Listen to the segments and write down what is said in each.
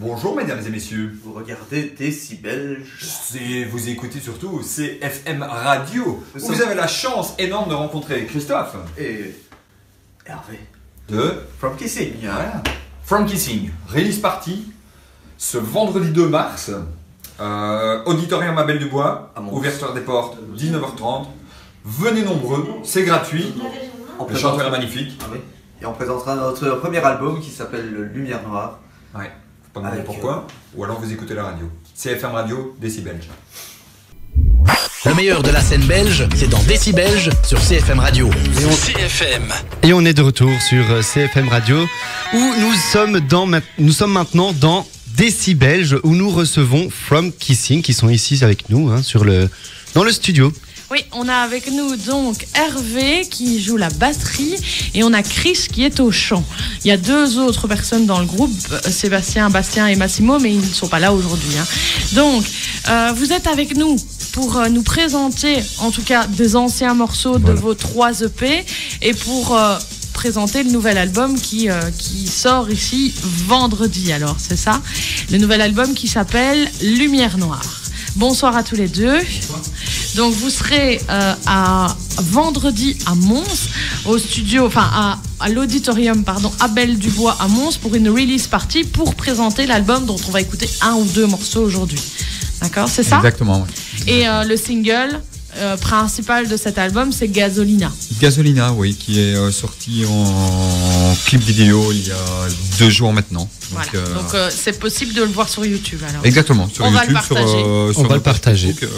Bonjour mesdames et messieurs. Vous regardez Décibelge. Vous écoutez surtout CFM Radio. Vous avez la chance énorme de rencontrer Christophe. Et Hervé. De From Kissing. Voilà. From Kissing. Release party. Ce vendredi 2 mars. Auditorium Abel Dubois. Ouverture des portes 19h30. Venez nombreux. C'est gratuit. Le chanteur est magnifique. Ah oui. Et on présentera notre premier album qui s'appelle Lumière Noire. Ouais. Faut pas demander pourquoi. Ou alors vous écoutez la radio. CFM Radio, Décibelge. Le meilleur de la scène belge, c'est dans Décibelge sur CFM Radio. Et on est de retour sur CFM Radio où nous sommes maintenant dans Décibelge où nous recevons From Kissing qui sont ici avec nous dans le studio. Oui, on a avec nous donc Hervé qui joue la batterie et on a Chris qui est au chant. Il y a deux autres personnes dans le groupe, Sébastien, Bastien et Massimo, mais ils ne sont pas là aujourd'hui. Donc, vous êtes avec nous pour nous présenter en tout cas des anciens morceaux de vos 3 EP et pour présenter le nouvel album qui sort ici vendredi. Alors, c'est ça, le nouvel album qui s'appelle Lumière Noire. Bonsoir à tous les deux. Bonsoir. Donc vous serez à vendredi à Mons, au studio, enfin à l'auditorium Abel Dubois à Mons pour une release party pour présenter l'album dont on va écouter 1 ou 2 morceaux aujourd'hui. D'accord, c'est ça ? Exactement. Oui. Et le single principal de cet album, c'est Gasolina. Gasolina, oui, qui est sorti en clip vidéo il y a 2 jours maintenant. Donc c'est possible de le voir sur YouTube alors. Exactement, sur YouTube, va le partager. On va le partager. Facebook,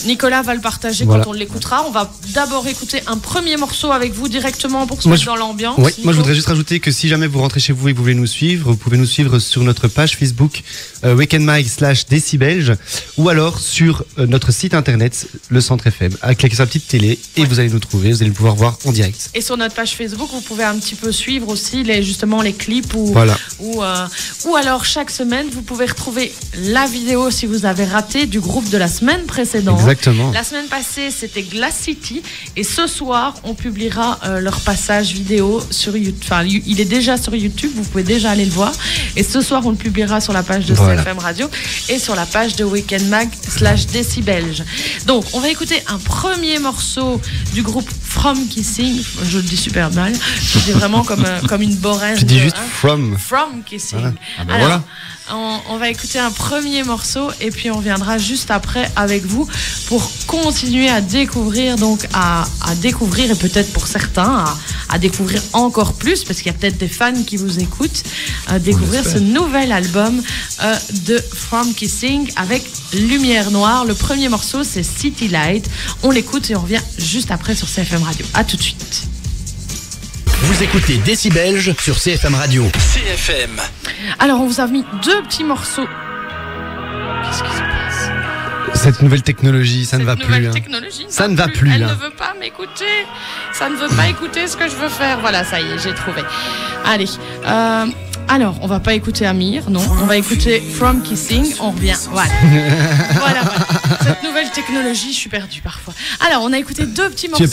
Nicolas va le partager quand on l'écoutera. On va d'abord écouter un premier morceau avec vous directement pour se mettre dans l'ambiance. Oui, moi je voudrais juste rajouter que si jamais vous rentrez chez vous et que vous voulez nous suivre, vous pouvez nous suivre sur notre page Facebook weekendmag/Décibelge ou alors sur notre site internet le Centre FM avec sa petite télé et vous allez nous trouver, vous allez pouvoir voir en direct. Et sur notre page Facebook, vous pouvez un petit peu suivre aussi les clips ou alors chaque semaine, vous pouvez retrouver la vidéo si vous avez raté du groupe de la semaine précédente. Exactement. La semaine passée, c'était Glass City et ce soir, on publiera leur passage vidéo sur YouTube. Enfin, il est déjà sur YouTube, vous pouvez déjà aller le voir. Et ce soir, on le publiera sur la page de CFM Radio et sur la page de weekendmag/Décibelge. Donc, on va écouter un premier morceau du groupe From Kissing. Je le dis super mal. Je le dis vraiment comme une boraine. Tu dis juste From Kissing. Voilà. Alors, on va écouter un premier morceau et puis on viendra juste après avec vous pour continuer à découvrir, donc à découvrir et peut-être pour certains à découvrir encore plus parce qu'il y a peut-être des fans qui vous écoutent, découvrir ce nouvel album de From Kissing avec Lumière Noire. Le premier morceau c'est City Light. On l'écoute et on revient juste après sur CFM Radio. À tout de suite. Vous écoutez Décibelge sur CFM Radio. CFM. Alors, on vous a mis 2 petits morceaux. Qu'est-ce qui se passe ? Cette nouvelle technologie, ça ne va plus. Ça ne va plus. Elle ne veut pas m'écouter. Ça ne veut pas écouter ce que je veux faire. Voilà, ça y est, j'ai trouvé. Allez. Alors, on va pas écouter Amir, non. On va écouter From Kissing. On revient. Voilà. Voilà. Cette nouvelle technologie, je suis perdue parfois. Alors, on a écouté 2 petits morceaux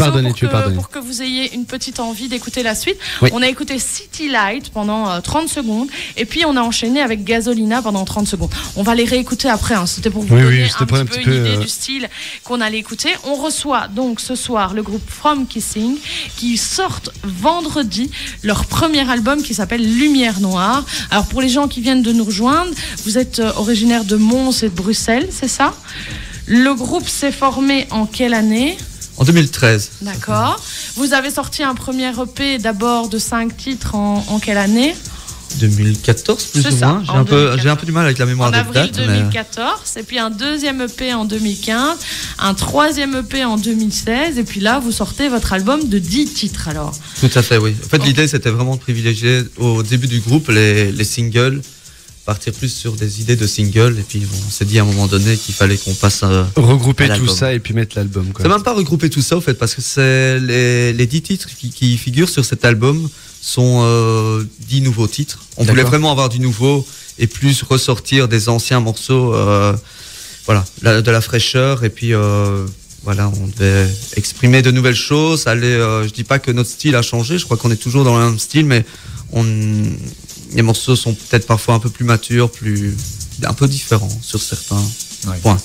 pour que vous ayez une petite envie d'écouter la suite. Oui. On a écouté City Light pendant 30 secondes et puis on a enchaîné avec Gasolina pendant 30 secondes. On va les réécouter après. Hein. C'était pour vous donner un petit peu une idée du style qu'on allait écouter. On reçoit donc ce soir le groupe From Kissing qui sortent vendredi leur premier album qui s'appelle Lumière Noire. Alors pour les gens qui viennent de nous rejoindre, vous êtes originaire de Mons et de Bruxelles, c'est ça ? Le groupe s'est formé en quelle année ? En 2013. D'accord. Vous avez sorti un premier EP d'abord de 5 titres en quelle année ? 2014 plus ou moins. J'ai un peu du mal avec la mémoire des dates. En avril 2014, et puis un deuxième EP en 2015, un troisième EP en 2016, et puis là vous sortez votre album de 10 titres alors. Tout à fait, oui. En fait, l'idée c'était vraiment de privilégier au début du groupe les singles, partir plus sur des idées de singles, et puis on s'est dit à un moment donné qu'il fallait qu'on passe regrouper tout ça et puis mettre l'album. C'est même pas regrouper tout ça au fait, parce que c'est les 10 titres qui figurent sur cet album sont 10 nouveaux titres. On voulait vraiment avoir du nouveau et plus ressortir des anciens morceaux, de la fraîcheur. Et puis on devait exprimer de nouvelles choses. Je dis pas que notre style a changé. Je crois qu'on est toujours dans le même style, mais les morceaux sont peut-être parfois un peu plus matures, un peu différents sur certains points.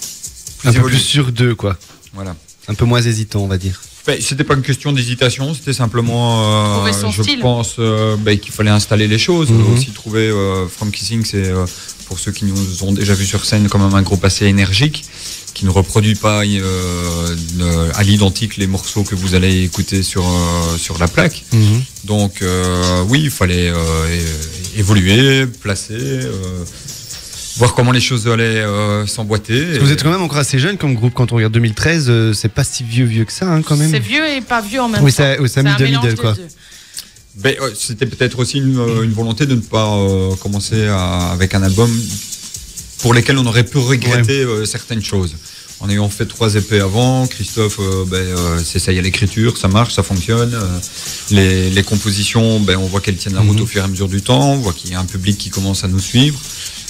Un peu plus sur deux, quoi. Voilà. Un peu moins hésitant, on va dire. C'était pas une question d'hésitation, c'était simplement, je pense, qu'il fallait installer les choses. Aussi trouver From Kissing, c'est pour ceux qui nous ont déjà vu sur scène, quand même un groupe assez énergique, qui ne reproduit pas à l'identique les morceaux que vous allez écouter sur la plaque. Donc oui, il fallait évoluer, placer, voir comment les choses allaient s'emboîter. Vous êtes quand même encore assez jeune comme groupe. Quand on regarde 2013, c'est pas si vieux que ça, hein, quand même. C'est vieux et pas vieux en même temps. Oui, ça mis de middle, quoi. C'était peut-être aussi une volonté de ne pas commencer avec un album pour lesquels on aurait pu regretter certaines choses. En ayant fait 3 EP avant, Christophe, c'est ça y est, l'écriture, ça marche, ça fonctionne. Les compositions, on voit qu'elles tiennent la route au fur et à mesure du temps. On voit qu'il y a un public qui commence à nous suivre.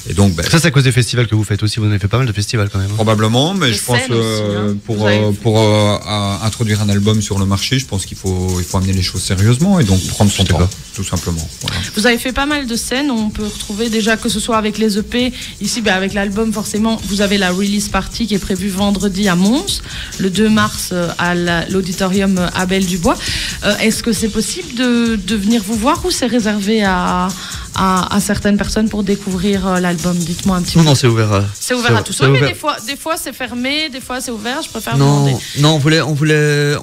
Et donc, ça, c'est à cause des festivals que vous faites aussi. Vous en avez fait pas mal de festivals quand même. Probablement, mais je pense pour introduire un album sur le marché, je pense qu'il faut amener les choses sérieusement et donc prendre son temps, tout simplement. Voilà. Vous avez fait pas mal de scènes. On peut retrouver déjà que ce soit avec les EP, ici avec l'album forcément. Vous avez la release party qui est prévue vendredi à Mons, le 2 mars à l'auditorium Abel Dubois. Est-ce que c'est possible de venir vous voir ou c'est réservé à certaines personnes pour découvrir l'album? Dites-moi un petit peu. Non, c'est ouvert. C'est ouvert à tous. Mais des fois c'est fermé, des fois c'est ouvert. Je préfère demander. Non, on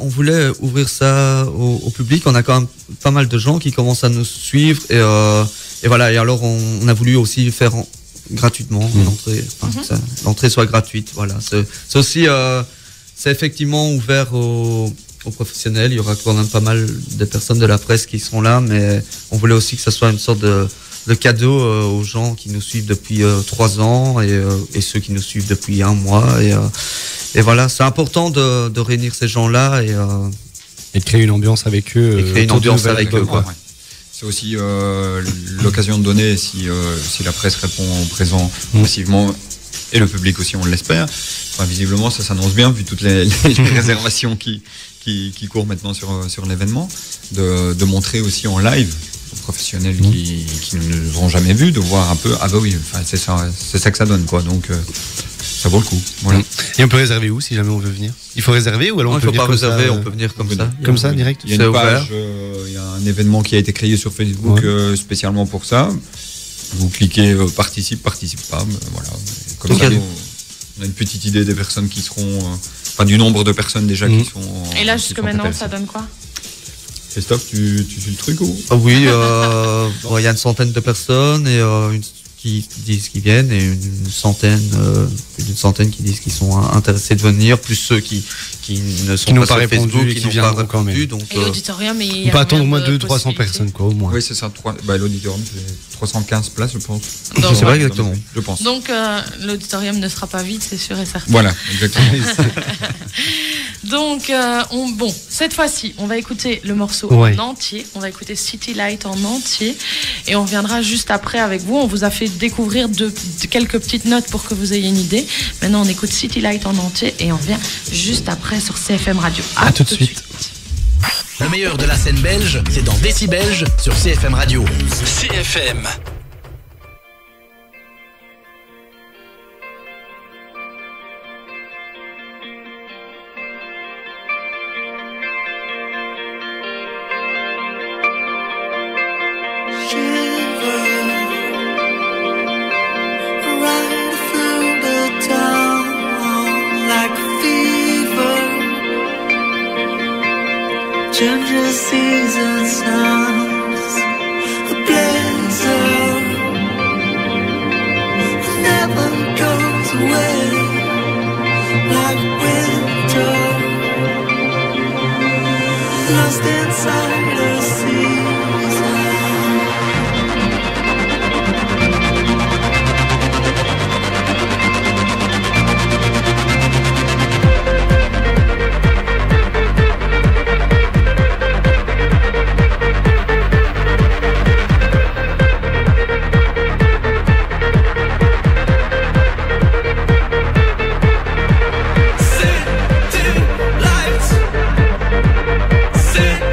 voulait ouvrir ça au public. On a quand même pas mal de gens qui commencent à nous suivre et voilà. Et alors on a voulu aussi faire gratuitement l'entrée soit gratuite. Voilà. C'est aussi c'est effectivement ouvert aux professionnels. Il y aura quand même pas mal de personnes de la presse qui seront là, mais on voulait aussi que ça soit une sorte de cadeau aux gens qui nous suivent depuis 3 ans et ceux qui nous suivent depuis 1 mois. Et voilà, c'est important de réunir ces gens-là et de créer une ambiance avec eux. Et créer une ambiance avec eux, quoi. Ouais. C'est aussi l'occasion de donner, si la presse répond présent massivement, et le public aussi, on l'espère. Enfin, visiblement, ça s'annonce bien, vu toutes les réservations qui courent maintenant sur l'événement, de montrer aussi en live aux professionnels qui ne nous ont jamais vus, de voir un peu, c'est ça que ça donne, quoi. Donc ça vaut le coup. Voilà. Et on peut réserver où si jamais on veut venir? Il faut réserver ou alors on peut venir comme ça? On peut venir comme ça. Comme ça, direct? Il y a une page, il y a un événement qui a été créé sur Facebook spécialement pour ça. Vous cliquez participe pas, voilà. Comme ça, on a une petite idée des personnes qui seront, du nombre de personnes déjà qui sont. Et là, jusque maintenant, ça donne quoi? Christophe, tu suis le truc ou? Oui, il y a une centaine de personnes et qui disent qu'ils viennent et plus d'une centaine qui disent qu'ils sont intéressés de venir, plus ceux qui ne sont pas sur répondu Facebook, qui n'ont pas répondu. Donc, et l'auditorium, on peut attendre au moins 200-300 personnes, quoi, au moins. Oui, c'est ça. L'auditorium, c'est 315 places, je pense. Donc, je sais pas exactement. Je pense. Donc, l'auditorium ne sera pas vide, c'est sûr et certain. Voilà, exactement. Donc, cette fois-ci, on va écouter le morceau en entier. On va écouter City Light en entier. Et on reviendra juste après avec vous. On vous a fait découvrir quelques petites notes pour que vous ayez une idée. Maintenant, on écoute City Light en entier et on revient juste après sur CFM Radio. À tout de suite. Le meilleur de la scène belge, c'est dans Décibelge sur CFM Radio. CFM. Ginger season sounds, a blizzard never goes away like winter, lost inside a season. City lights, city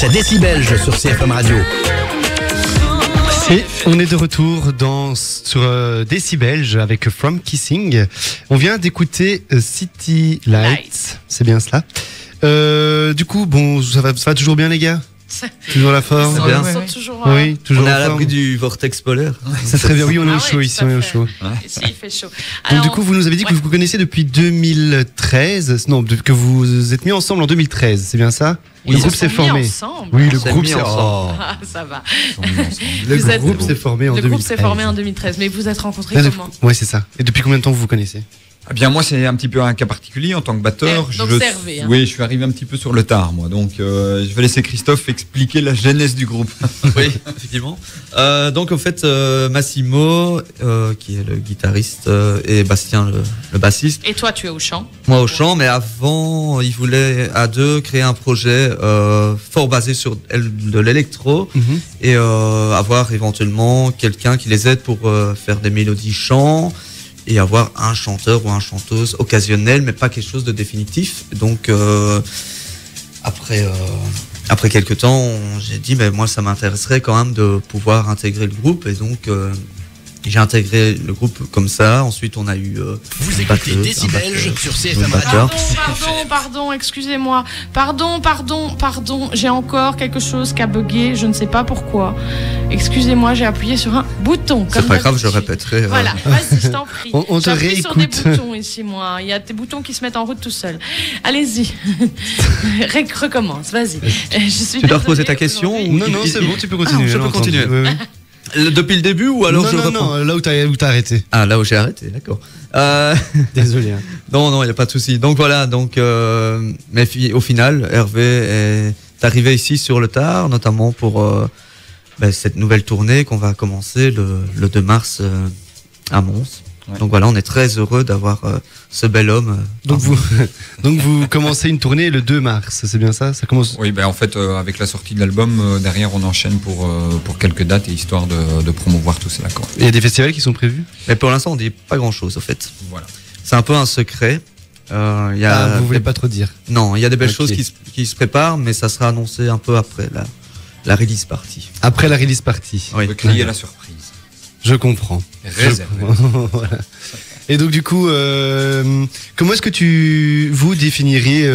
C'est Décibelge sur CFM Radio. Et on est de retour sur Décibelge avec From Kissing. On vient d'écouter City Lights, c'est bien cela. Du coup, bon, ça va toujours bien les gars? Toujours la forme? C'est bien. Oui, toujours on est à la l'abri forme. du vortex polaire. C'est très bien, oui, on est au chaud ici, on est au chaud. Ici, il fait chaud. Donc du coup, vous nous avez dit que vous vous connaissez depuis 2013, non, que vous êtes mis ensemble en 2013, c'est bien ça? Oui, le groupe s'est formé. Oui, le groupe s'est ensemble. Ah, ça va. Le groupe s'est formé en 2013. Le groupe s'est formé en 2013, mais vous êtes rencontrés comment? Ouais, c'est ça. Et depuis combien de temps vous vous connaissez? Eh bien, moi, c'est un petit peu un cas particulier en tant que batteur. D'observer. Oui, je suis arrivé un petit peu sur le tard, moi. Donc, je vais laisser Christophe expliquer la genèse du groupe. Oui, effectivement. Donc, en fait, Massimo, qui est le guitariste, et Bastien, le bassiste. Et toi, tu es au chant? Moi, au chant, mais avant, ils voulaient à deux créer un projet fort basé sur de l'électro et avoir éventuellement quelqu'un qui les aide pour faire des mélodies chant. Et avoir un chanteur ou un chanteuse occasionnel, mais pas quelque chose de définitif. Donc, après quelques temps, j'ai dit, mais moi, ça m'intéresserait quand même de pouvoir intégrer le groupe. Et donc, j'ai intégré le groupe comme ça. Ensuite, on a eu vous écoutez Décibelge sur CFM Radio. Pardon, excusez-moi. Pardon. J'ai encore quelque chose qui a bugué. Je ne sais pas pourquoi. Excusez-moi, j'ai appuyé sur un bouton. C'est pas grave, je répéterai. Voilà, vas-y, je t'en prie. On te réécoute. Sur des boutons ici, moi. Il y a des boutons qui se mettent en route tout seuls. Allez-y. Recommence, vas-y. Tu dois reposer ta question ou... Non, c'est bon, tu peux continuer. Je peux continuer. Oui. Depuis le début ou alors Non, là où t'as arrêté. Ah, là où j'ai arrêté, d'accord. Désolé. Hein. Non, il n'y a pas de souci. Donc voilà, mais au final, Hervé est arrivé ici sur le tard, notamment pour cette nouvelle tournée qu'on va commencer le 2 mars à Mons. Ouais. Donc voilà, on est très heureux d'avoir ce bel homme. Donc vous commencez une tournée le 2 mars, c'est bien ça? Ça commence. Oui, en fait, avec la sortie de l'album, derrière, on enchaîne pour quelques dates et histoire de promouvoir tout cela. Il y a des festivals qui sont prévus? Mais pour l'instant, on dit pas grand-chose, au fait. Voilà. C'est un peu un secret. Vous voulez pas trop dire? Non, il y a des belles choses qui se préparent, mais ça sera annoncé un peu après la release party. Après la release party. Oui. On peut crier la surprise. Je comprends. Voilà. Et donc du coup, comment est-ce que vous définiriez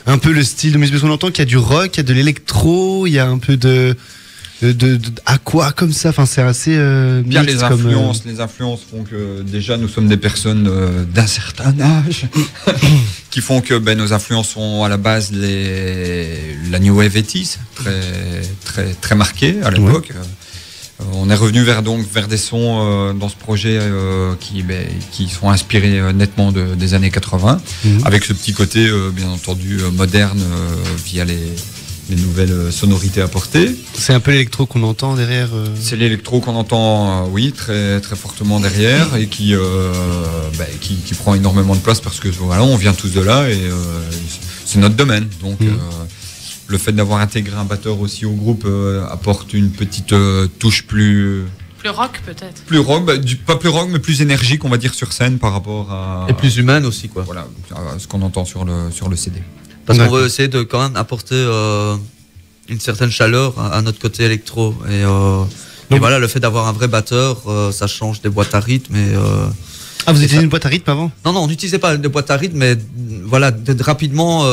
un peu le style de musique? Parce qu'on entend qu'il y a du rock, il y a de l'électro, il y a un peu de à quoi comme ça. Enfin, c'est assez bien les influences. Les influences font que déjà nous sommes des personnes d'un certain âge qui font que nos influences sont à la base la new wave 80s, très très marquées à l'époque. Ouais. On est revenu vers des sons dans ce projet qui sont inspirés nettement des années 80, avec ce petit côté bien entendu moderne via les nouvelles sonorités apportées. C'est un peu l'électro qu'on entend derrière. C'est l'électro qu'on entend, oui, très très fortement derrière et qui prend énormément de place parce que voilà, on vient tous de là et c'est notre domaine. Donc le fait d'avoir intégré un batteur aussi au groupe apporte une petite touche plus rock peut-être. Plus rock, pas plus rock mais plus énergique on va dire sur scène par rapport à... Et plus humaine aussi quoi. Voilà, à ce qu'on entend sur le CD. Parce qu'on veut essayer de quand même apporter une certaine chaleur à notre côté électro. Et voilà, le fait d'avoir un vrai batteur, ça change des boîtes à rythme et... vous utilisez une boîte à rythme avant? Non, on n'utilisait pas de boîte à rythme, mais voilà, rapidement,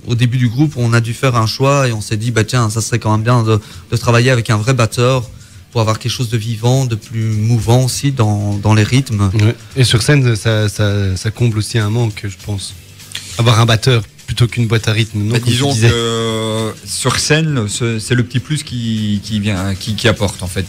au début du groupe, on a dû faire un choix et on s'est dit, tiens, ça serait quand même bien de travailler avec un vrai batteur pour avoir quelque chose de vivant, de plus mouvant aussi dans les rythmes. Ouais. Et sur scène, ça comble aussi un manque, je pense. Avoir un batteur plutôt qu'une boîte à rythme. Non, disons que sur scène, c'est le petit plus qui apporte en fait.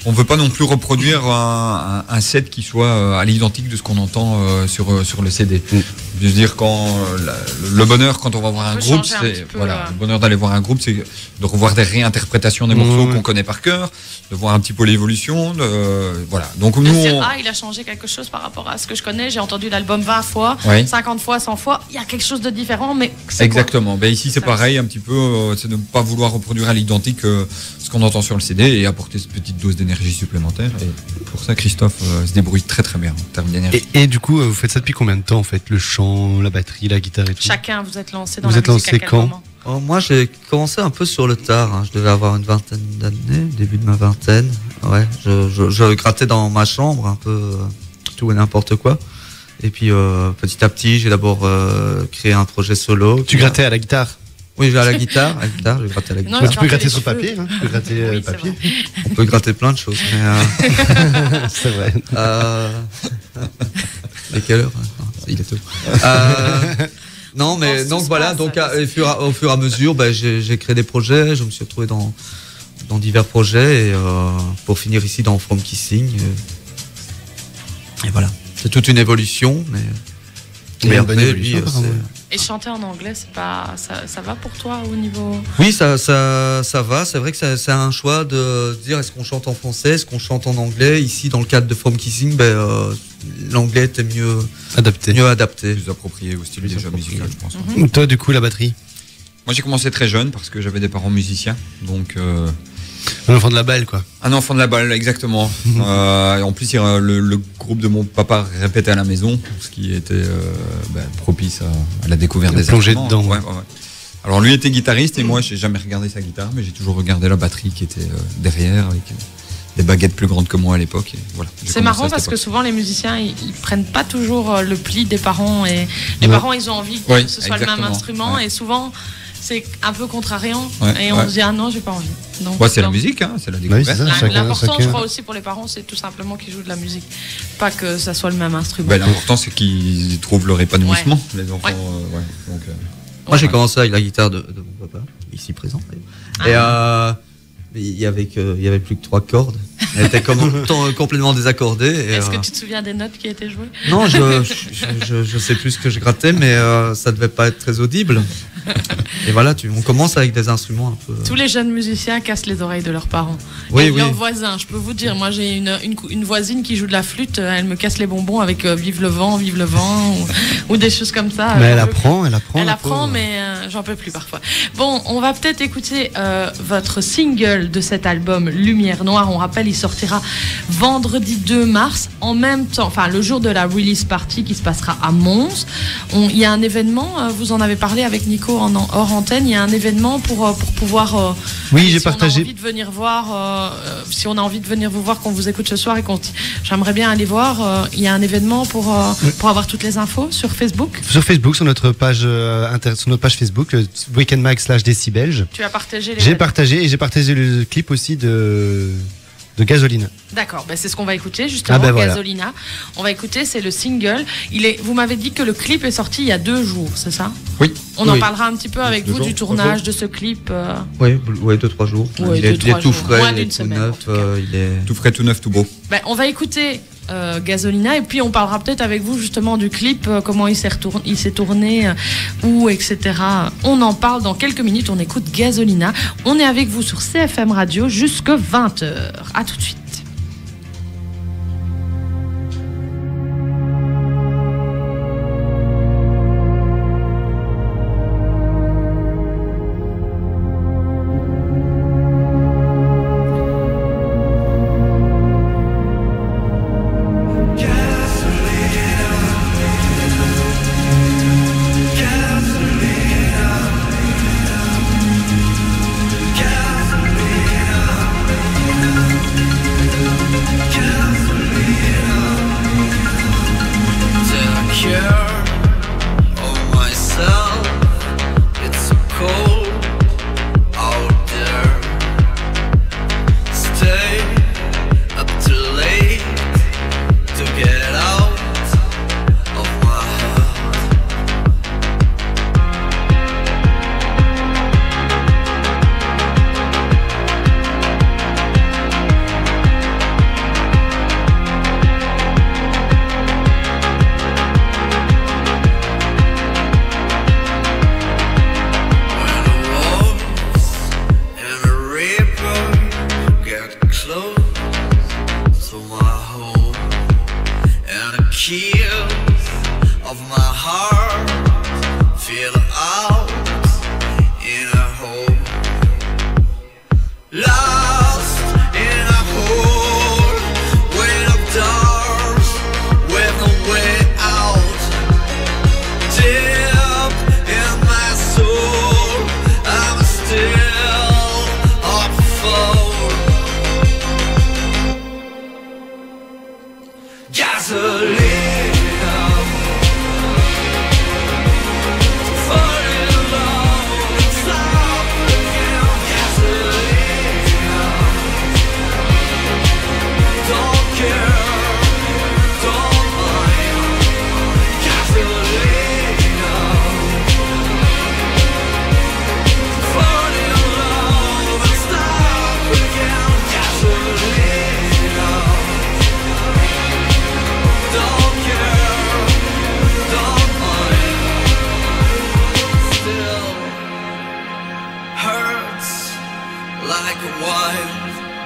On veut pas non plus reproduire un set qui soit à l'identique de ce qu'on entend sur le CD. Je veux dire le bonheur quand on va voir un groupe, le bonheur d'aller voir un groupe, c'est de revoir des réinterprétations des morceaux qu'on connaît par cœur, de voir un petit peu l'évolution, voilà. Donc nous, il a changé quelque chose par rapport à ce que je connais. J'ai entendu l'album 20 fois, 50 fois, 100 fois. Il y a quelque chose de différent, mais c'est exactement. Ici, c'est pareil, un petit peu, c'est de ne pas vouloir reproduire à l'identique ce qu'on entend sur le CD et apporter cette petite dose d'énergie supplémentaire. Et pour ça, Christophe se débrouille très très bien en termes d'énergie. Et du coup, vous faites ça depuis combien de temps en fait? Le chant, la batterie, la guitare et tout? Chacun, vous êtes lancé dans la musique à quel moment? Moi, j'ai commencé un peu sur le tard. Hein. Je devais avoir une vingtaine d'années, début de ma vingtaine. Ouais, je grattais dans ma chambre un peu tout et n'importe quoi. Et puis, petit à petit, j'ai d'abord créé un projet solo. Tu grattais à la guitare? Oui, j'ai à la guitare, j'ai gratté à la guitare. Non, tu peux gratter sur papier, hein. Tu peux gratter Oui, papier. On peut gratter plein de choses. Mais, C'est vrai. Et quelle heure? Il est tôt. Non, mais Non, donc c'est voilà. pas Donc ça, au fur et à mesure, j'ai créé des projets. Je me suis retrouvé dans divers projets et pour finir ici dans From Kissing. Et voilà. C'est toute une évolution, mais une bonne évolution, apparemment. Et chanter en anglais, c'est pas ça va pour toi au niveau? Oui, ça va. C'est vrai que c'est un choix de dire est-ce qu'on chante en français, est-ce qu'on chante en anglais. Ici, dans le cadre de From Kissing, l'anglais était mieux adapté. Plus approprié au style déjà musical, je pense. Toi, du coup, la batterie? Moi, j'ai commencé très jeune parce que j'avais des parents musiciens, donc. Un enfant de la balle, quoi. Un enfant de la balle, exactement. Et en plus, le groupe de mon papa répétait à la maison, ce qui était propice à la découverte des plongé instruments. dedans. Ouais. Alors lui était guitariste et moi, j'ai jamais regardé sa guitare, mais j'ai toujours regardé la batterie qui était derrière avec des baguettes plus grandes que moi à l'époque. Et voilà, c'est marrant parce que souvent les musiciens ils prennent pas toujours le pli des parents et les parents ils ont envie que ce soit le même instrument et souvent c'est un peu contrariant et on se dit ah non j'ai pas envie. Donc c'est la musique, hein, c'est la découverte. Oui, l'important je crois aussi pour les parents c'est tout simplement qu'ils jouent de la musique, pas que ça soit le même instrument. L'important c'est qu'ils trouvent leur épanouissement, les enfants. Donc, moi j'ai commencé avec la guitare de mon papa, ici présent. Et il y avait plus que 3 cordes. Elle était complètement désaccordée. Est-ce que tu te souviens des notes qui étaient jouées? Non, je sais plus ce que je grattais, mais ça devait pas être très audible. Et voilà, on commence avec des instruments un peu. Tous les jeunes musiciens cassent les oreilles de leurs parents. Oui. Leurs voisins, je peux vous dire. Moi, j'ai une voisine qui joue de la flûte. Elle me casse les bonbons avec Vive le vent, ou des choses comme ça. Mais elle apprend. Elle apprend, mais j'en peux plus parfois. Bon, on va peut-être écouter votre single de cet album Lumière Noire. On rappelle, il sortira vendredi 2 mars, en même temps, enfin le jour de la release party qui se passera à Mons. Il y a un événement, vous en avez parlé avec Nico hors antenne, il y a un événement pour pouvoir oui, j'ai partagé. On a envie de venir voir, si on a envie de venir vous voir, qu'on vous écoute ce soir et j'aimerais bien aller voir, il y a un événement pour avoir toutes les infos sur Facebook. Sur Facebook, sur notre page Facebook, Weekend Mag /Décibelge. Tu as partagé J'ai partagé le clip aussi de Gasolina. D'accord, c'est ce qu'on va écouter justement, Gasolina. Voilà. On va écouter, c'est le single. Vous m'avez dit que le clip est sorti il y a 2 jours, c'est ça? Oui. On en parlera un petit peu avec vous du tournage de ce clip. Oui, 2-3 jours. Il est tout frais, il est tout neuf, il est tout frais, tout neuf, tout beau. On va écouter Gasolina et puis on parlera peut-être avec vous justement du clip, comment il s'est tourné, où, etc. On en parle dans quelques minutes. On écoute Gasolina. On est avec vous sur CFM Radio jusque 20h. À tout de suite.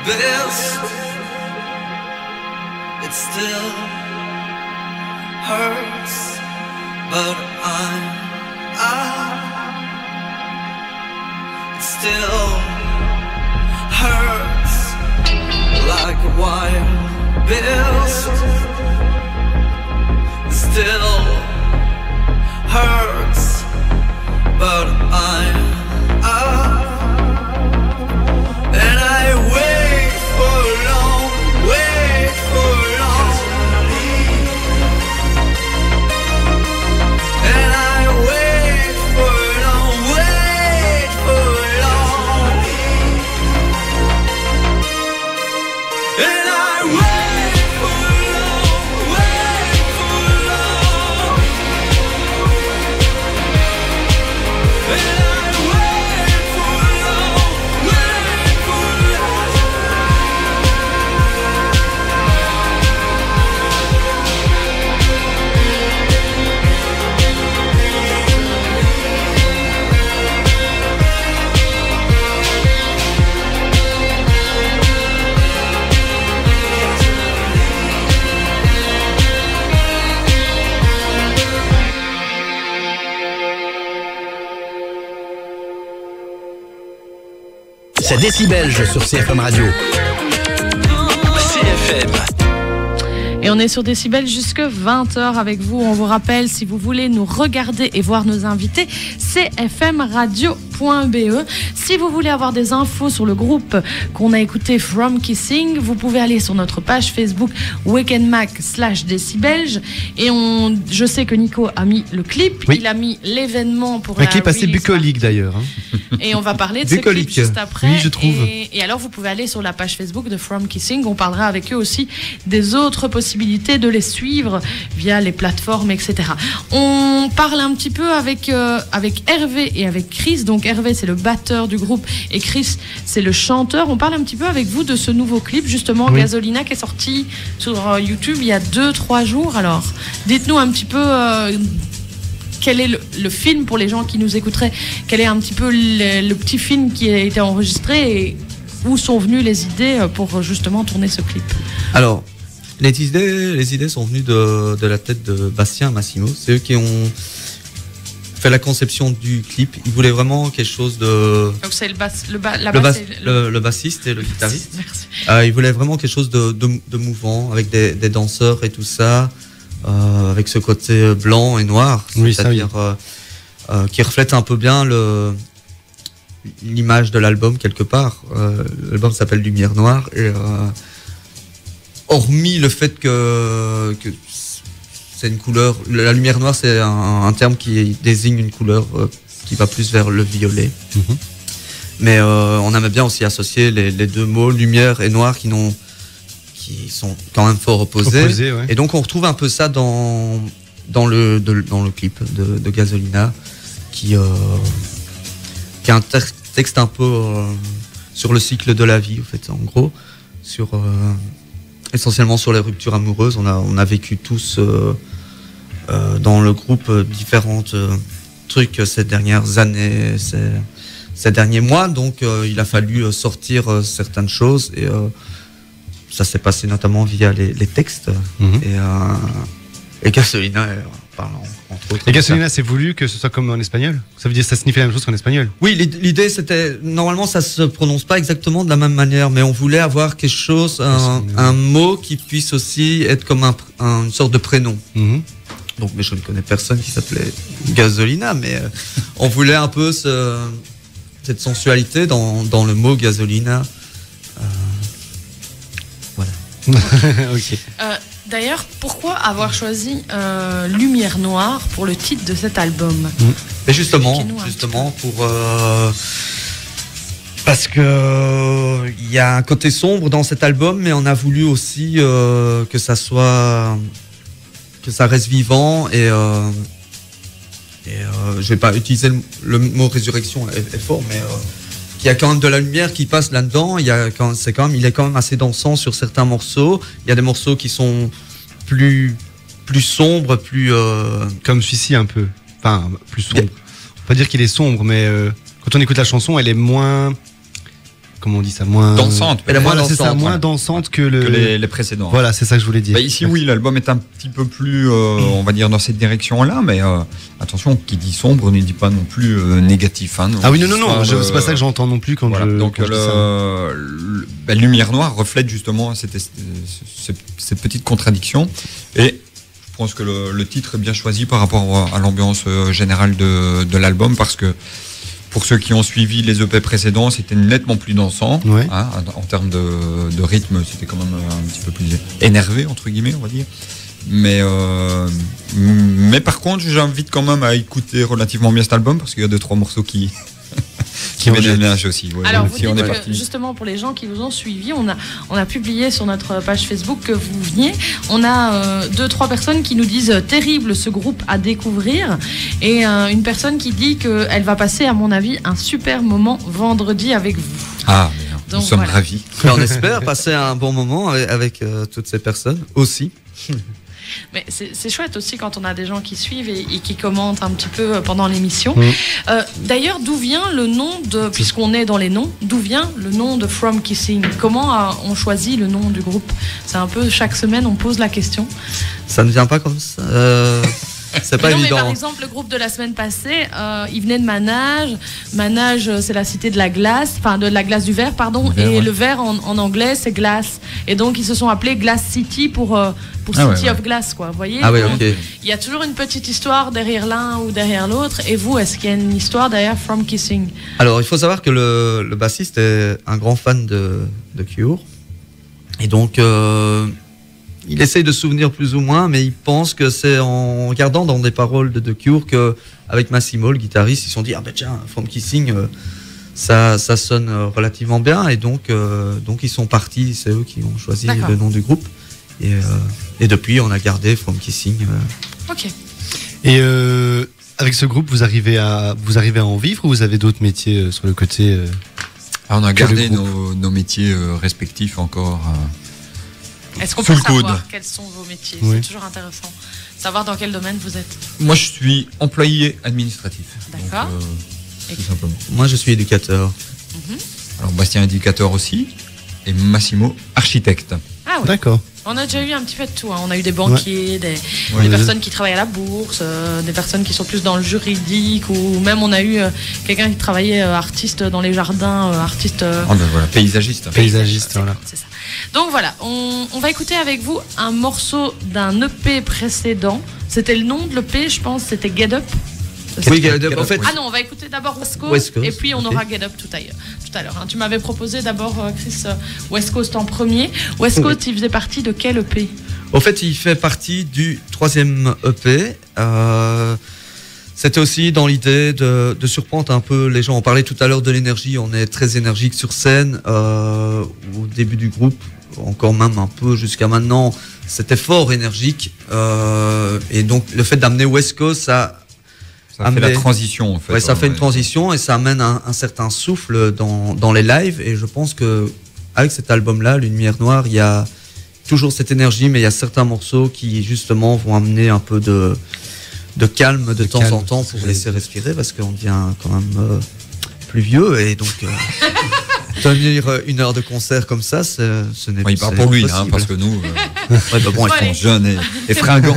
best, it still hurts, but it still hurts like a wild beast. It still hurts, but and I wait for long, wait for long, and I wait for long, wait for long, and I wait for long, wait for long, and I wait for long, wait for long. C'est Décibelge sur CFM Radio. CFM. Et on est sur Décibel jusque 20h avec vous. On vous rappelle, si vous voulez nous regarder et voir nos invités, cfmradio.be. Si vous voulez avoir des infos sur le groupe qu'on a écouté From Kissing, vous pouvez aller sur notre page Facebook weekendmac/décibelge. Et je sais que Nico a mis le clip, oui. Il a mis l'événement pour un la clip assez release bucolique d'ailleurs. Et on va parler de ce clip juste après. Oui, je trouve. Et alors, vous pouvez aller sur la page Facebook de From Kissing. On parlera avec eux aussi des autres possibilités de les suivre via les plateformes, etc. On parle un petit peu avec Hervé et avec Chris. Donc, Hervé, c'est le batteur du groupe et Chris, c'est le chanteur. On parle un petit peu avec vous de ce nouveau clip, justement, oui. Gasolina, qui est sorti sur YouTube il y a 2-3 jours. Alors, dites-nous un petit peu... quel est le film pour les gens qui nous écouteraient? Quel est un petit peu le petit film qui a été enregistré et où sont venues les idées pour justement tourner ce clip? Alors, les idées sont venues de la tête de Bastien Massimo. C'est eux qui ont fait la conception du clip. Ils voulaient vraiment quelque chose de... Donc c'est le bassiste et le guitariste. Merci. Ils voulaient vraiment quelque chose de mouvant, avec des danseurs et tout ça. Avec ce côté blanc et noir, oui, c'est-à-dire qui reflète un peu bien l'image de l'album quelque part. L'album s'appelle Lumière Noire et hormis le fait que c'est une couleur, la lumière noire c'est un terme qui désigne une couleur qui va plus vers le violet. Mm-hmm. Mais on aimait bien aussi associer les deux mots lumière et noir qui sont quand même fort opposés. Ouais. Et donc on retrouve un peu ça dans le clip de Gasolina qui a un texte un peu sur le cycle de la vie, en fait, en gros, essentiellement sur les ruptures amoureuses. On a vécu tous dans le groupe différentes trucs ces dernières années, ces derniers mois, donc il a fallu sortir certaines choses et ça s'est passé notamment via les textes. Mm-hmm. Et Gasolina parlant entre autres. Et Gasolina, c'est voulu que ce soit comme en espagnol? Ça veut dire que ça signifie la même chose qu'en espagnol? Oui, l'idée c'était, normalement ça se prononce pas exactement de la même manière, mais on voulait avoir quelque chose, un mot qui puisse aussi être comme une sorte de prénom. Mm-hmm. Donc, mais je ne connais personne qui s'appelait Gasolina, mais on voulait un peu cette sensualité dans le mot Gasolina. Voilà. Ok. D'ailleurs, pourquoi avoir choisi Lumière Noire pour le titre de cet album? Mais justement pour parce que il y a un côté sombre dans cet album, mais on a voulu aussi que ça reste vivant et je vais pas utiliser le mot résurrection est fort, mais il y a quand même de la lumière qui passe là-dedans. Il est quand même assez dansant sur certains morceaux. Il y a des morceaux qui sont plus sombres, plus comme celui-ci un peu. Enfin, plus sombre. On peut pas dire qu'il est sombre, mais quand on écoute la chanson, elle est moins comment on dit ça, moins dansante. Elle est moins c'est ça, dansante, moins ouais. dansante que les précédents. Voilà, c'est ça que je voulais dire. Bah ici, oui, l'album est un petit peu plus, on va dire, dans cette direction-là, mais attention, qui dit sombre ne dit pas non plus négatif. Hein, ah oui, non, c'est pas ça que j'entends non plus quand voilà, je. Donc, quand je dis ça. Lumière Noire reflète justement cette petite contradiction. Et je pense que le titre est bien choisi par rapport à l'ambiance générale de l'album, parce que pour ceux qui ont suivi les EP précédents, c'était nettement plus dansant. Ouais. Hein, en termes de rythme, c'était quand même un petit peu plus énervé, entre guillemets, on va dire. Mais par contre, j'invite quand même à écouter relativement bien cet album, parce qu'il y a 2-3 morceaux qui met des ménages aussi. Ouais. Alors, vous si on est dites que, parti. justement, pour les gens qui vous ont suivi, on a publié sur notre page Facebook que vous veniez. On a 2-3 personnes qui nous disent terrible ce groupe à découvrir, et une personne qui dit qu'elle va passer, à mon avis, un super moment vendredi avec vous. Ah, nous Donc, sommes voilà. ravis. Et on espère passer un bon moment avec toutes ces personnes aussi. Mais c'est chouette aussi quand on a des gens qui suivent et qui commentent un petit peu pendant l'émission. D'ailleurs, d'où vient le nom de, puisqu'on est dans les noms, d'où vient le nom de From Kissing? Comment on choisit le nom du groupe? C'est un peu, chaque semaine, on pose la question. Ça ne vient pas comme ça. C'est pas non, évident. Mais par exemple, le groupe de la semaine passée, il venait de Manage. Manage, c'est la cité de la glace, enfin de la glace du verre, pardon. Verre, et ouais. le verre en anglais, c'est glace. Et donc, ils se sont appelés Glass City pour City of Glass, quoi. Vous voyez? Ah oui, Donc, ok. il y a toujours une petite histoire derrière l'un ou derrière l'autre. Et vous, est-ce qu'il y a une histoire derrière From Kissing? Alors, il faut savoir que le bassiste est un grand fan de Cure. Et donc, il essaye de se souvenir plus ou moins, mais il pense que c'est en regardant dans des paroles de The Cure qu'avec Massimo, le guitariste, ils se sont dit, ah ben tiens, From Kissing, ça sonne relativement bien. Et donc ils sont partis, c'est eux qui ont choisi D'accord. le nom du groupe. Et depuis, on a gardé From Kissing. Ok. Et avec ce groupe, vous arrivez à en vivre, ou vous avez d'autres métiers sur le côté Alors, on a Que le gardé groupe. nos métiers respectifs encore. Est-ce qu'on Sous peut le coude. savoir quels sont vos métiers? Oui. C'est toujours intéressant. Savoir dans quel domaine vous êtes. Moi, je suis employé administratif. D'accord. Donc, Et- tout simplement. Moi, je suis éducateur. Alors, Bastien, éducateur aussi. Et Massimo, architecte. Ah oui. D'accord. On a déjà eu un petit peu de tout. Hein. On a eu des banquiers, des Ouais. personnes qui travaillent à la bourse, des personnes qui sont plus dans le juridique, ou même on a eu quelqu'un qui travaillait artiste dans les jardins, artiste. Ah, ben voilà, paysagiste. Paysagiste, voilà. C'est ça. Donc voilà, on va écouter avec vous un morceau d'un EP précédent. C'était le nom de l'EP, je pense, c'était Get Up. Oui, en fait, Ah non, on va écouter d'abord West Coast, West Coast, et puis on ok. aura Get Up tout à l'heure. Hein. Tu m'avais proposé d'abord, Chris, West Coast en premier. West Coast, il faisait partie de quel EP? au fait, il fait partie du 3e EP. C'était aussi dans l'idée de surprendre un peu les gens. On parlait tout à l'heure de l'énergie, on est très énergique sur scène. Au début du groupe, encore même un peu jusqu'à maintenant, c'était fort énergique. Et donc le fait d'amener West Coast, ça fait la transition, en fait. Ouais, ça fait une transition et ça amène un certain souffle dans les lives. Et je pense que avec cet album-là, Lumière Noire, il y a toujours cette énergie, mais il y a certains morceaux qui justement vont amener un peu de calme de temps calme, en temps pour laisser respirer, parce qu'on devient quand même plus vieux, et donc tenir 1 heure de concert comme ça, ce n'est pas Il parle pour lui, hein, possible. parce que nous, Ouais, bah bon, Bon, ils allez. sont jeunes et fringants.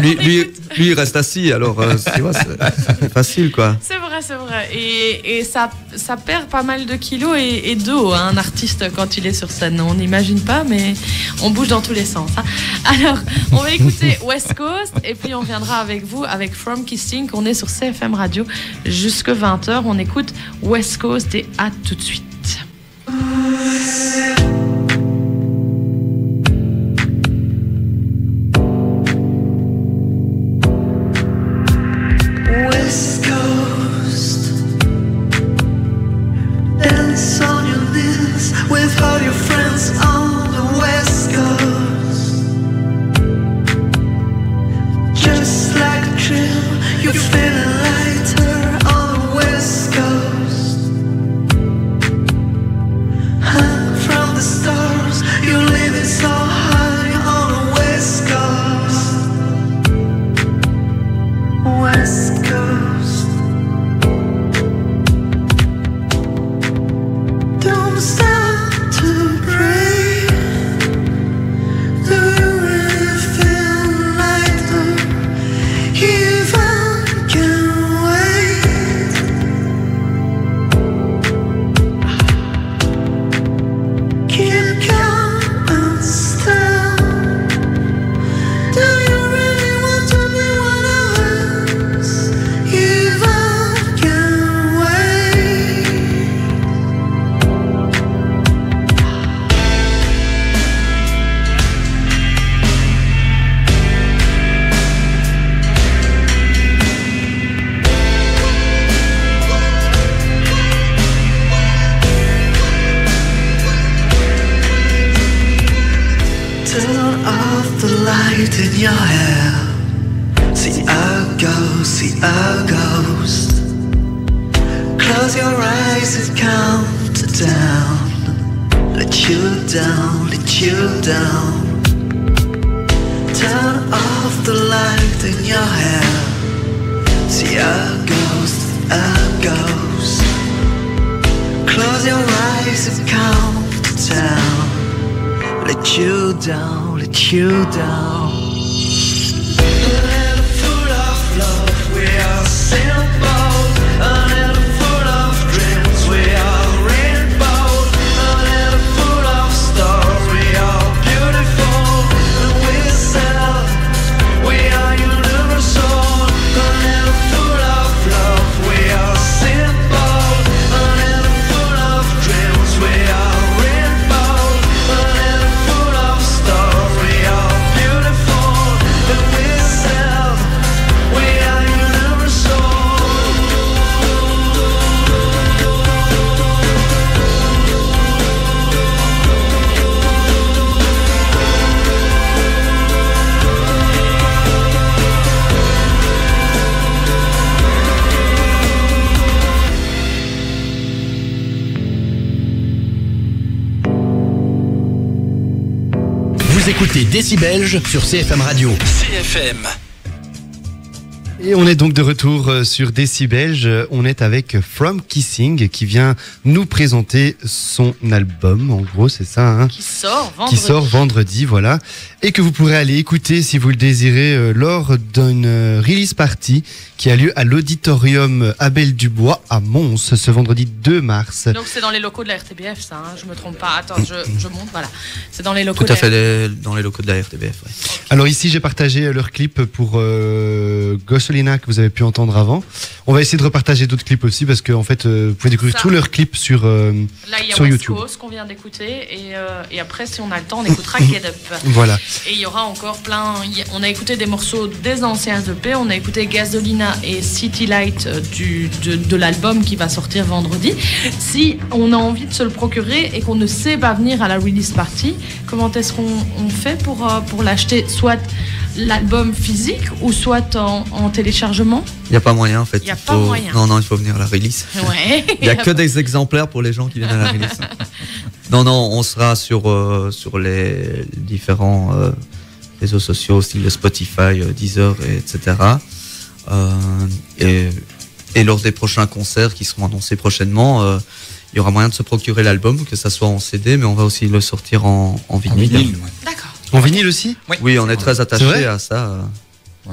lui, il reste assis, alors tu vois, c'est facile, quoi. C'est vrai, c'est vrai. Et ça perd pas mal de kilos et d'eau, hein, un artiste, quand il est sur scène. On n'imagine pas, mais on bouge dans tous les sens. Hein. Alors, on va écouter West Coast, et puis on viendra avec vous, avec From Kissing. On est sur CFM Radio jusque 20h. On écoute West Coast, et à tout de suite. West Coast, dance on your knees with all your friends on the West Coast. Just like a trail, you're feeling lighter on the West Coast. a ghost. Close your eyes and count down. Let you down, let you down. Turn off the light in your hair. See a ghost, a ghost. Close your eyes and count down. Let you down, let you down. A little full of love, we are simple. A little full of dreams, we are rainbow. A little full of stars, we are beautiful. And we self, we are universal. A little full of love, we are simple. A little full of dreams, we are rainbow. A little full of stars, we are beautiful. And we self, we are universal. Vous écoutez Décibelge sur CFM Radio. CFM. Et on est donc de retour sur Décibelge. On est avec From Kissing qui vient nous présenter son album. En gros, c'est ça. Hein, qui sort vendredi. Qui sort vendredi, voilà. Et que vous pourrez aller écouter si vous le désirez lors d'une release party qui a lieu à l'auditorium Abel Dubois à Mons ce vendredi 2 mars. Donc c'est dans les locaux de la RTBF, ça, hein, je me trompe pas. Attends, je monte, voilà. C'est dans les locaux. Tout à fait, dans les locaux de la RTBF. Ouais. Alors ici, j'ai partagé leur clip pour Gosselina que vous avez pu entendre avant. On va essayer de repartager d'autres clips aussi parce que en fait, vous pouvez découvrir tous leurs clips sur là, il y a sur West YouTube. Coast qu'on vient d'écouter et après, si on a le temps, on écoutera Get Up. Voilà. Et il y aura encore plein. On a écouté des morceaux des anciens EP. On a écouté Gasolina et City Light de l'album qui va sortir vendredi. Si on a envie de se le procurer et qu'on ne sait pas venir à la release party, comment est-ce qu'on fait pour l'acheter, soit l'album physique ou soit en téléchargement? Il n'y a pas moyen en fait. Il n'y a pas moyen. Non, il faut venir à la release. Ouais. Il n'y a que des exemplaires pour les gens qui viennent à la release. Non, on sera sur les différents réseaux sociaux, style Spotify, Deezer, etc. Et lors des prochains concerts qui seront annoncés prochainement, il y aura moyen de se procurer l'album, que ça soit en CD, mais on va aussi le sortir en vinyle. Ouais. D'accord. En vinyle aussi? Oui, on est très attaché à ça.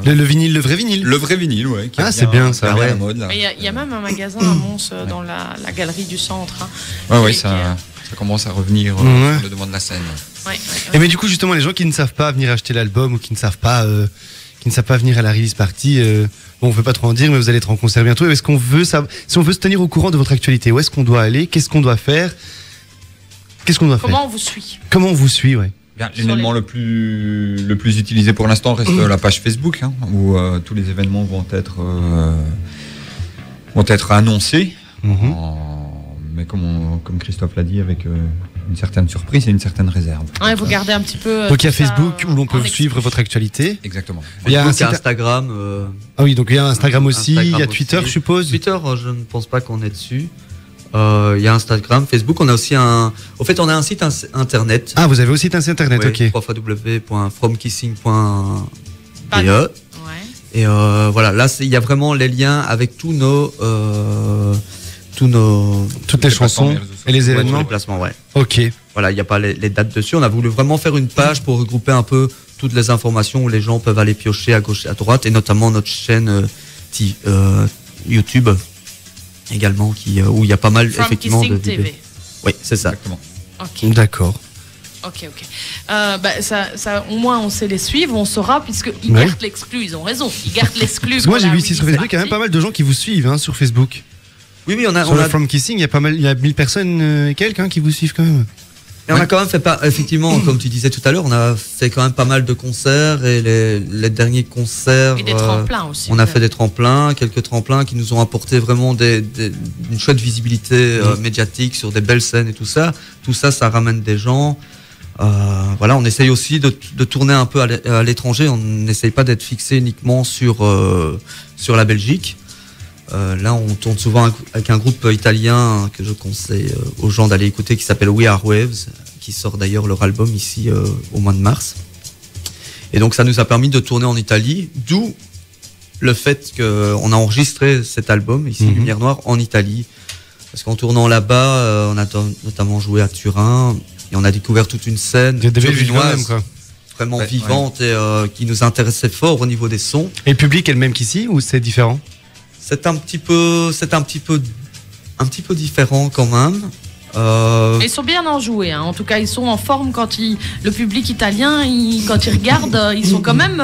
Le vinyle, le vrai vinyle? Le vrai vinyle, ouais. Ah, c'est bien ça. Ouais. La mode, là. Il y a même un magasin à Mons dans la galerie du centre. Hein, ouais, ça commence à revenir sur le devant de la scène. Ouais. Et mais du coup, justement, les gens qui ne savent pas venir acheter l'album ou qui ne savent pas venir à la release party, bon, on ne peut pas trop en dire, mais vous allez être en concert bientôt. Est-ce qu'on veut ça, si on veut se tenir au courant de votre actualité, où est-ce qu'on doit aller? Qu'est-ce qu'on doit faire? Comment on vous suit? Comment on vous suit, ouais. Bien, l'événement le plus utilisé pour l'instant reste la page Facebook, hein, où tous les événements vont être annoncés. Mais comme Christophe l'a dit, avec une certaine surprise et une certaine réserve. Ouais, vous gardez un petit peu. Donc il y a Facebook où l'on peut suivre votre actualité. Exactement. Il y a Instagram. Ah oui, donc il y a Instagram aussi, il y a Twitter, je suppose. Twitter, je ne pense pas qu'on est dessus. Il y a Instagram, Facebook, on a aussi on a un site internet. Ah, vous avez aussi un site internet, oui, ok. www.fromkissing.be. Ouais. Et voilà, là il y a vraiment les liens avec toutes les chansons et les événements. Les placements, ouais. Ok. Voilà, il n'y a pas les dates dessus. On a voulu vraiment faire une page pour regrouper un peu toutes les informations où les gens peuvent aller piocher à gauche et à droite, et notamment notre chaîne YouTube également, où il y a pas mal From effectivement Kissing de vidéos. TV. Oui, c'est ça. Exactement. Ok. D'accord. Ok. Ça, au moins, on sait les suivre, on saura, puisqu'ils gardent l'exclu. Ils ont raison. Ils gardent l'exclu. Parce que moi, j'ai vu ici sur Facebook, il y a même pas mal de gens qui vous suivent sur Facebook. Oui, on a. Sur le From Kissing, il y a 1000 personnes et quelques qui vous suivent quand même. Et on a quand même fait effectivement, comme tu disais tout à l'heure, on a fait quand même pas mal de concerts, et les derniers concerts. Et des tremplins aussi. On a fait des tremplins, quelques tremplins qui nous ont apporté vraiment une chouette visibilité médiatique sur des belles scènes et tout ça. Tout ça, ça ramène des gens. Voilà, on essaye aussi de tourner un peu à l'étranger. On n'essaye pas d'être fixé uniquement sur la Belgique. Là, on tourne souvent avec un groupe italien que je conseille aux gens d'aller écouter, qui s'appelle We Are Waves, qui sort d'ailleurs leur album ici au mois de mars. Et donc, ça nous a permis de tourner en Italie, d'où le fait qu'on a enregistré cet album, ici, Lumière Noire, en Italie. Parce qu'en tournant là-bas, on a notamment joué à Turin, et on a découvert toute une scène turinoise, vraiment vivante et qui nous intéressait fort au niveau des sons. Et le public est le même qu'ici, ou c'est différent ? C'est un petit peu différent quand même. Ils sont bien enjoués, hein. En tout cas ils sont en forme quand le public italien, quand ils regardent, ils sont quand même.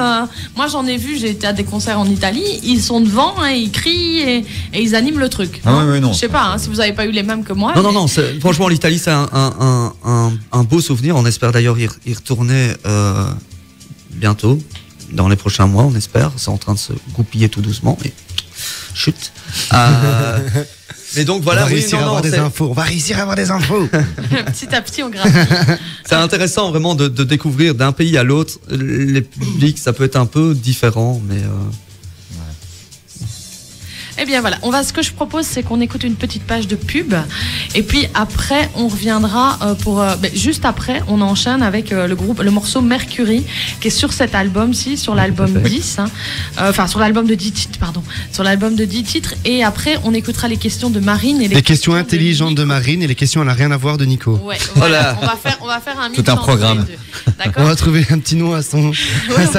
Moi j'en ai vu, j'ai été à des concerts en Italie, ils sont devant, hein, ils crient et ils animent le truc. Ah oui, non. Je sais pas, hein, si vous n'avez pas eu les mêmes que moi. Non, franchement l'Italie c'est un beau souvenir. On espère d'ailleurs y retourner bientôt, dans les prochains mois, on espère. C'est en train de se goupiller tout doucement, mais chut. Mais donc voilà, on va réussir à avoir des infos. On va réussir à avoir des infos. Petit à petit, on gratte. C'est intéressant vraiment de découvrir d'un pays à l'autre. Les publics, ça peut être un peu différent, mais. Eh bien voilà, ce que je propose, c'est qu'on écoute une petite page de pub, et puis après, on reviendra juste après, on enchaîne avec le morceau Mercury, qui est sur cet album-ci, sur l'album 10, sur l'album de 10 titres, sur l'album de 10 titres, et après, on écoutera les questions de Marine et les questions intelligentes de Marine et les questions à n'a rien à voir de Nico. Ouais, voilà. On va faire un mix. Tout un programme. D'accord. On va trouver un petit nom à sa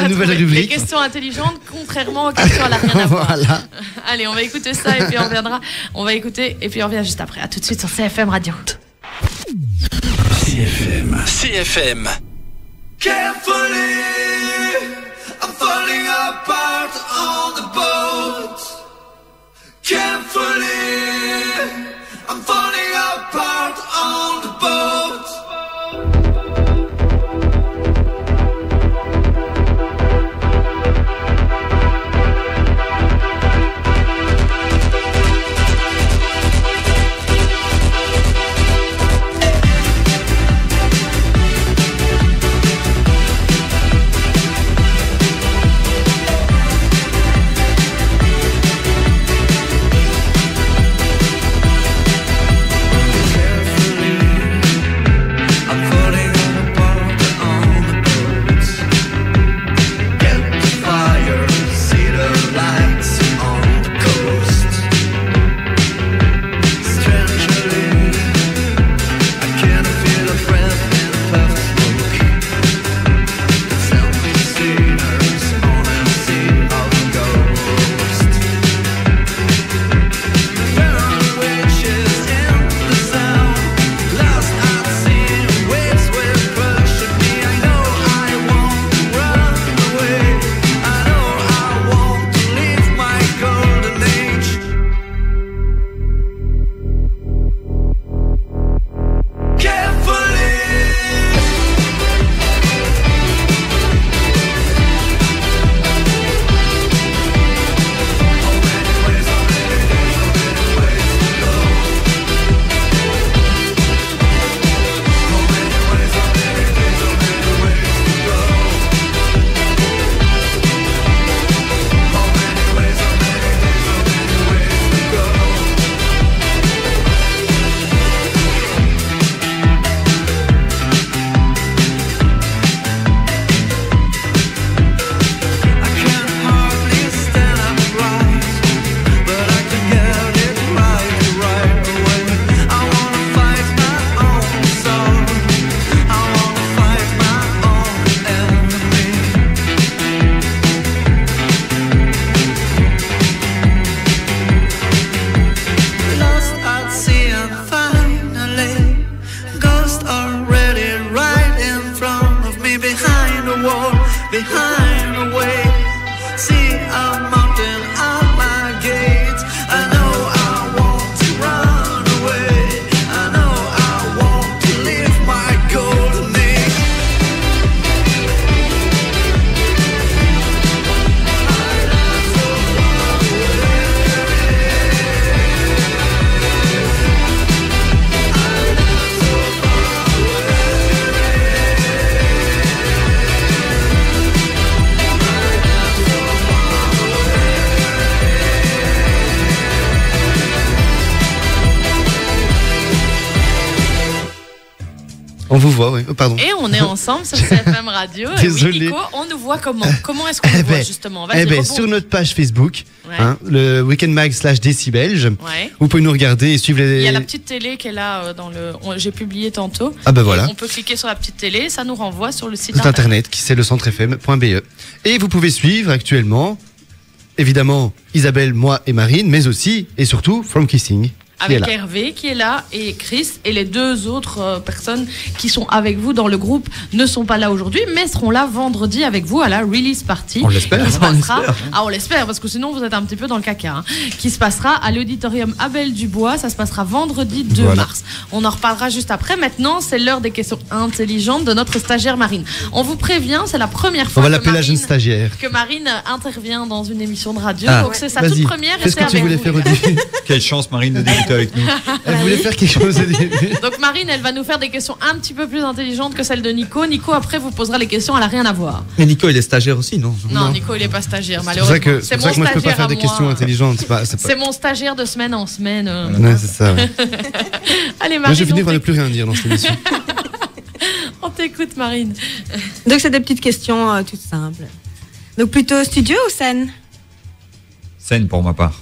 nouvelle rubrique. Les questions intelligentes, contrairement aux questions à n'a rien à voir. Voilà. Allez, on va écouter ça et puis on reviendra. On va écouter et puis on revient juste après. À tout de suite sur CFM Radio. CFM. Carefully, I'm falling apart on the boat. Carefully, I'm falling apart on the boat. On vous voit, oui. Oh, pardon. Et on est ensemble sur CFM Radio. Désolé. Et oui, Nico, on nous voit comment? Comment est-ce qu'on nous voit justement? Sur notre page Facebook, le Weekend Mag /Décibelge, vous pouvez nous regarder et suivre les... Il y a la petite télé qui est là dans le... J'ai publié tantôt. Ah ben voilà. On peut cliquer sur la petite télé, ça nous renvoie sur le site internet qui c'est le centrefm.be. Et vous pouvez suivre actuellement, évidemment, Isabelle, moi et Marine, mais aussi et surtout From Kissing. Avec Hervé qui est là et Chris et les deux autres personnes qui sont avec vous dans le groupe ne sont pas là aujourd'hui mais seront là vendredi avec vous à la release party. On l'espère. On l'espère parce que sinon vous êtes un petit peu dans le caca. Hein, qui se passera à l'auditorium Abel Dubois. Ça se passera vendredi 2 mars. On en reparlera juste après. Maintenant c'est l'heure des questions intelligentes de notre stagiaire Marine. On vous prévient, c'est la première fois on va l'appeler la jeune stagiaire. Que Marine intervient dans une émission de radio. Donc c'est sa toute première. Fais ce que tu voulais faire au début. Quelle chance Marine de débuter avec nous. Elle voulait faire quelque chose au début. Donc Marine, elle va nous faire des questions un petit peu plus intelligentes que celles de Nico. Nico, après, vous posera les questions, elle n'a rien à voir. Mais Nico, il est stagiaire aussi, non? Non, Nico, il n'est pas stagiaire, malheureusement. C'est pour ça que moi, je peux pas faire des questions intelligentes. C'est mon stagiaire de semaine en semaine. Ouais, c'est ça. Ouais. Allez, Marine. Moi, je vais finir par ne plus rien dire dans cette émission. On t'écoute, Marine. Donc, c'est des petites questions toutes simples. Donc, plutôt studio ou scène? Scène pour ma part.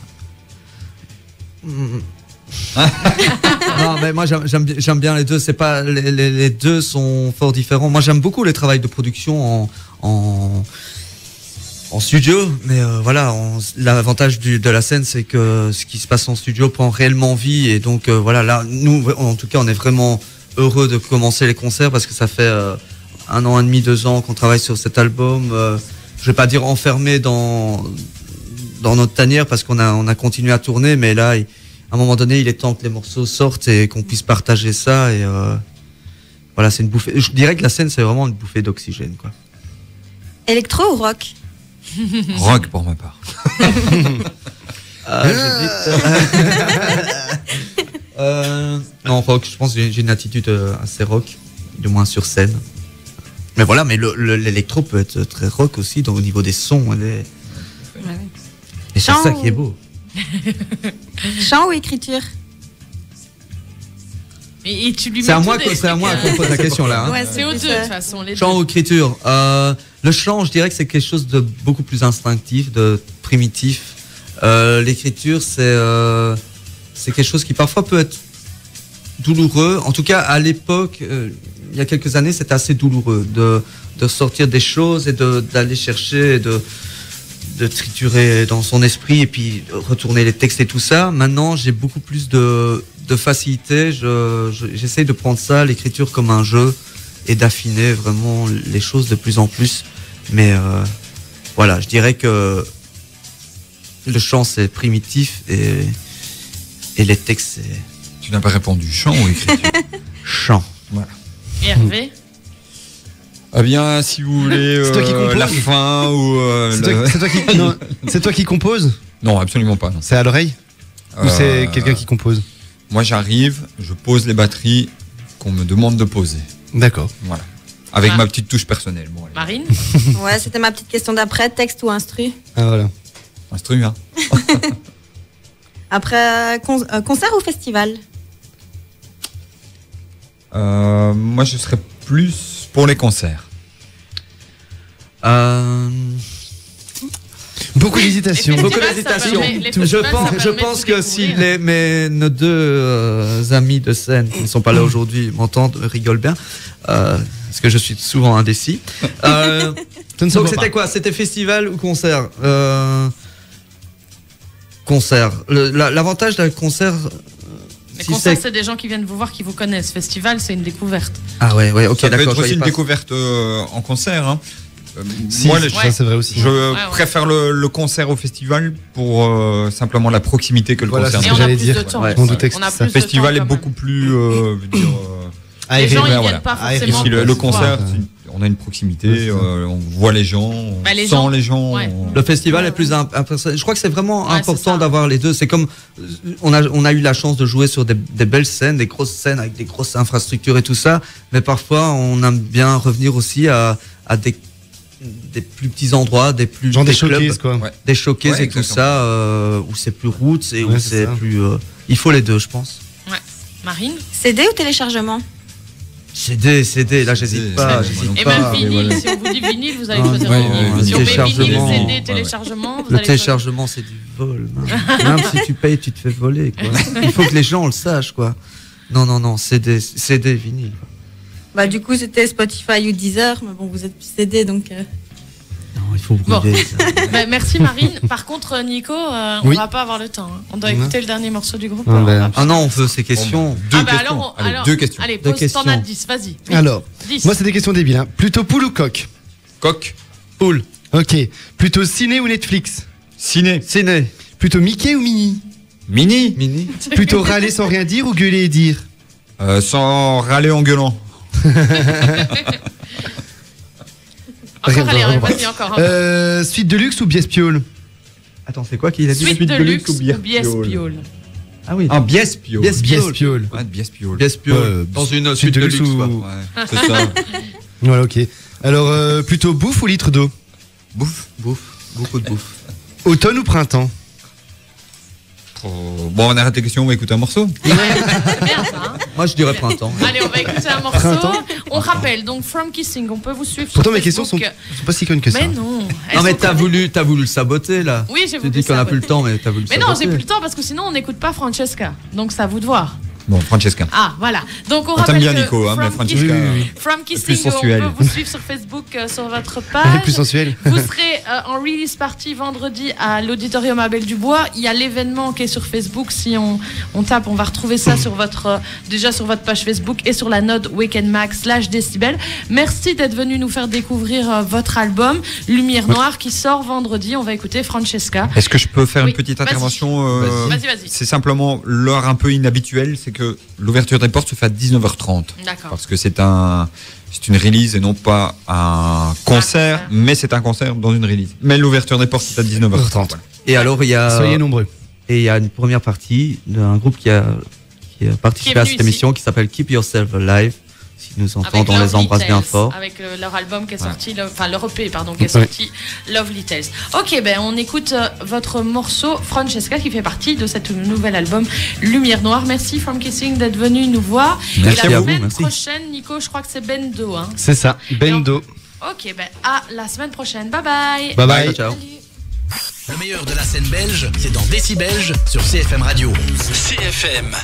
Non, mais moi j'aime bien les deux. C'est pas les deux sont fort différents. Moi j'aime beaucoup les travails de production en studio, mais voilà, l'avantage de la scène c'est que ce qui se passe en studio prend réellement vie et donc voilà, là nous en tout cas on est vraiment heureux de commencer les concerts parce que ça fait 1 an et demi, 2 ans qu'on travaille sur cet album. Je vais pas dire enfermé dans notre tanière parce qu'on a continué à tourner, mais là à un moment donné, il est temps que les morceaux sortent et qu'on puisse partager ça. Et voilà, c'est une bouffée. Je dirais que la scène, c'est vraiment une bouffée d'oxygène, quoi. Électro ou rock? Rock pour ma part. Non, rock. Je pense que j'ai une attitude assez rock, du moins sur scène. Mais voilà, mais l'électro peut être très rock aussi, au niveau des sons. Et c'est ça qui est beau. Chant ou écriture? Et tu lui c'est à moi qu'on pose la question là. Hein. Ouais, c'est aux deux de toute façon. Chant ou écriture? Le chant, je dirais que c'est quelque chose de beaucoup plus instinctif, de primitif. L'écriture, c'est quelque chose qui parfois peut être douloureux. En tout cas, à l'époque, il y a quelques années, c'était assez douloureux de sortir des choses et d'aller chercher et de triturer dans son esprit et puis retourner les textes et tout ça. Maintenant, j'ai beaucoup plus de facilité. J'essaye de prendre ça, l'écriture, comme un jeu et d'affiner vraiment les choses de plus en plus. Mais voilà, je dirais que le chant, c'est primitif et les textes, c'est... Tu n'as pas répondu, chant ou écriture? Chant. Voilà. Et Hervé? Eh bien, si vous voulez la fin ou... c'est toi qui composes? Non, absolument pas. Non. C'est à l'oreille? Ou c'est quelqu'un qui compose? Moi, j'arrive, je pose les batteries qu'on me demande de poser. D'accord. Voilà. Avec ma petite touche personnelle. Bon, Marine? Ouais, c'était ma petite question d'après. Texte ou instru? Ah voilà. Instru, hein. Après, concert ou festival? Moi, je serais plus pour les concerts. Beaucoup d'hésitations. Je pense que si nos deux amis de scène qui ne sont pas là aujourd'hui m'entendent, rigolent bien, parce que je suis souvent indécis. Donc c'était quoi? C'était festival ou concert? Concert. L'avantage d'un concert... Les concerts, c'est des gens qui viennent vous voir, qui vous connaissent. Festival, c'est une découverte. Ah ouais, ok, ça d'accord. Ça peut être aussi une découverte en concert. Hein. Moi, ça c'est vrai aussi. Je préfère le concert au festival pour simplement la proximité que le concert. C'est ce que j'allais dire. Le festival est beaucoup plus... les gens, ils viennent pas forcément. Ici, le concert... On a une proximité, on voit les gens, on sent les gens. Ouais. Le festival est plus je crois que c'est vraiment important d'avoir les deux. C'est comme on a eu la chance de jouer sur des belles scènes, des grosses scènes avec des grosses infrastructures et tout ça, mais parfois on aime bien revenir aussi à des plus petits endroits, des showcases quoi. Ouais. Des showcases et tout ça où c'est plus roots et où c'est plus il faut les deux, je pense. Ouais. Marine? CD ou téléchargement? CD, là j'hésite pas. Et même vinyle, si on vous dit vinyle, vous allez choisir vinyle. Si on met vinyle, CD, téléchargement, le téléchargement c'est du vol. Même si tu payes, tu te fais voler, quoi. Il faut que les gens le sachent, quoi. Non, CD, vinyle. Bah du coup c'était Spotify ou Deezer, mais bon vous êtes plus CD donc... Non, il faut brûler. Bah, merci Marine. Par contre Nico, on va pas avoir le temps. Hein. On doit écouter le dernier morceau du groupe. Non, on veut ces questions. Deux questions. Deux questions. Allez, pose, t'en as 10, vas-y. Vite. Alors, 10. Moi c'est des questions débiles. Hein. Plutôt poule ou coq? Coq. Poule. Ok. Plutôt ciné ou Netflix? Ciné. Plutôt Mickey ou Minnie? Minnie. Plutôt râler sans rien dire ou gueuler et dire? Sans râler en gueulant. Encore. Suite de luxe ou Biespiol? Attends, c'est quoi qu'il a dit? Suite de luxe ou Biespiol? Ah oui. Biespiol. Biespiol. Dans une suite de luxe. Ouais, c'est ça. Voilà, ok. Alors, plutôt bouffe ou litre d'eau? Bouffe. Beaucoup de bouffe. Automne ou printemps? Bon, on arrête les questions, on va écouter un morceau. C'est bien ça, hein. Moi je dirais printemps. Allez, on va écouter un morceau. On rappelle, donc From Kissing, on peut vous suivre. Pourtant sur mes questions sont pas si connes que ça. Mais non. Non mais t'as voulu le saboter là. Oui, j'ai voulu. Tu dis qu'on a plus le temps, mais t'as voulu le saboter. Mais non, j'ai plus le temps parce que sinon on n'écoute pas Francesca. Donc c'est à vous de voir. Bon, Francesca. Ah, voilà. Donc on t'aime rappelle bien que Nico, hein, mais Francesca. From Kissing, plus sensuel. on peut vous suivre sur Facebook, sur votre page. Plus sensuel. Vous serez en release party vendredi à l'Auditorium Abel Dubois. Il y a l'événement qui est sur Facebook. Si on tape, on va retrouver ça sur déjà sur votre page Facebook et sur la note Weekend Max /Décibel. Merci d'être venu nous faire découvrir votre album Lumière Noire qui sort vendredi. On va écouter Francesca. Est-ce que je peux faire une petite intervention? Vas-y. C'est simplement l'heure un peu inhabituelle, c'est que l'ouverture des portes se fait à 19h30. D'accord. Parce que c'est une release et non pas un concert, mais c'est un concert dans une release. Mais l'ouverture des portes c'est à 19h30. Voilà. Et alors il y a Soyez nombreux. Et il y a une première partie d'un groupe qui a participé à cette émission qui s'appelle Keep Yourself Alive. Si nous entendons, on les embrasse bien fort. Avec leur album qui est sorti, leur EP qui est sorti, Lovely Tales. Ok, on écoute votre morceau Francesca qui fait partie de cet nouvel album Lumière Noire. Merci From Kissing d'être venu nous voir. Merci et la à vous. semaine prochaine, Nico, je crois que c'est Bendo. Hein. C'est ça, Bendo. Ok, à la semaine prochaine. Bye bye. Bye bye. Ciao. Le meilleur de la scène belge, c'est dans Décibelge sur CFM Radio. CFM.